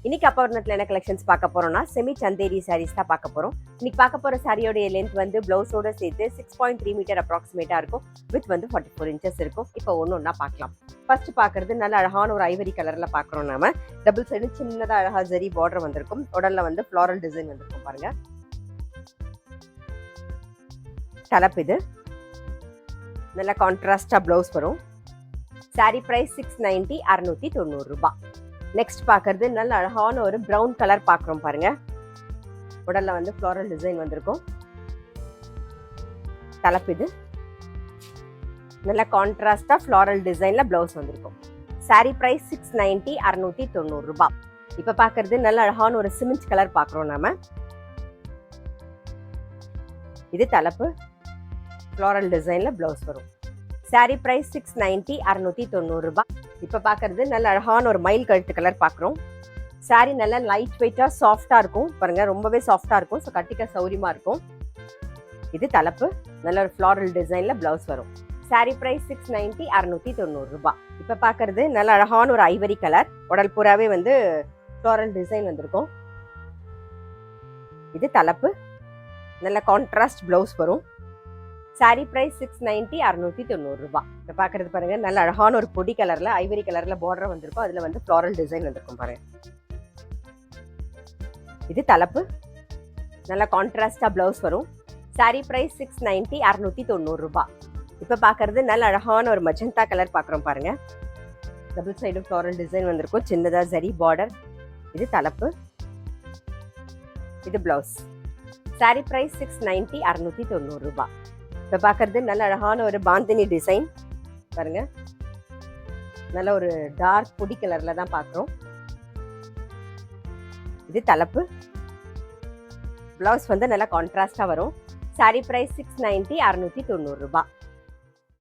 இன்னைக்கு அப்பவர்ணத்தில் என்ன கலெக்ஷன்ஸ் பார்க்க போறோம்னா செமி சந்தேரி சாரீஸ் தான் பார்க்க போறோம். இன்னைக்கு பார்க்க போற சாரியோட லென்த் வந்து பிளவுஸோட சேர்த்து 6.3 மீட்டர் அப்ராக்சிமேட்டா இருக்கும். வித் வந்து 44 இன்ச்சஸ் இருக்கும். இப்போ ஒன்னொன்னா பார்க்கலாம். ஃபர்ஸ்ட் பார்க்கறது நல்ல அழகான ஒரு ஐவரி கலர்ல பார்க்குறோம். நாம டபுள் சைடு சின்னதா அழகா ஜரி பார்டர் வந்திருக்கும். உடல்ல வந்து ஃப்ளாரல் டிசைன் வந்திருக்கும் பாருங்க. தலைப்பு இது நல்ல கான்ட்ராஸ்டா பிளவுஸ் வரும். சாரி பிரைஸ் 690 690 ரூபாய். நெக்ஸ்ட் பார்க்கறது நல்ல அழகான ஒரு ப்ரௌன் கலர் பார்க்குறோம் பாருங்க. உடல்ல வந்து ஃப்ளாரல் டிசைன் வந்திருக்கும். தலைப்பு இது நல்ல கான்ட்ராஸ்டா ஃப்ளாரல் டிசைன்ல பிளவுஸ் வந்திருக்கும். சாரி பிரைஸ் 690 690 ரூபாய். இப்ப பார்க்கறது நல்ல அழகான ஒரு சிமெண்ட் கலர் பார்க்குறோம் நாம. இது தலைப்பு ஃப்ளாரல் டிசைன்ல பிளவுஸ் வரும். சாரி பிரைஸ் 690 690 ரூபாய். இப்ப பாக்குறது நல்ல அழகான ஒரு மயில் கழுத்து கலர் பாக்குறோம். சாரி நல்ல லைட் வெயிட்டா சாஃப்டா இருக்கும் பாருங்க, ரொம்பவே சாஃப்டா இருக்கும். ஸோ கட்டிக்க சௌரியமா இருக்கும். இது தலைப்பு நல்ல ஒரு ஃப்ளாரல் டிசைன்ல பிளவுஸ் வரும். சாரி பிரைஸ் 690 690 ரூபாய். இப்ப பாக்குறது நல்ல அழகான ஒரு ஐவரி கலர். உடல் பூராவே வந்து ஃப்ளாரல் டிசைன் வந்திருக்கும். இது தலைப்பு நல்ல கான்ட்ராஸ்ட் பிளவுஸ் வரும். சாரி பிரைஸ் 690 690 ரூபாய். இப்போ பார்க்கறது பாருங்க நல்ல அழகான ஒரு பொடி கலர்ல ஐவரி கலர்ல பார்டர் வந்திருக்கும். அதுல வந்து ஃப்ளாரல் டிசைன் வந்திருக்கும் பாருங்க. இது தலைப்பு நல்ல கான்ட்ராஸ்டா பிளவுஸ் வரும். சாரி பிரைஸ் 690 690 ரூபாய். இப்போ பார்க்கறது நல்ல அழகான ஒரு மஜந்தா கலர் பார்க்குறோம் பாருங்க. டபுள் சைடு ஃப்ளாரல் டிசைன் வந்திருக்கும். சின்னதா ஜரி பார்டர். இது தலைப்பு. இது பிளவுஸ். சாரி பிரைஸ் 690 690 ரூபாய். இப்போ பார்க்கறது நல்ல அழகான ஒரு பாந்தினி டிசைன் பாருங்க. நல்ல ஒரு டார்க் பொடி கலர்ல தான் பார்க்குறோம். இது தலைப்பு. பிளவுஸ் வந்து நல்ல கான்ட்ராஸ்டா வரும். சாரி பிரைஸ் 690 690 ரூபாய்.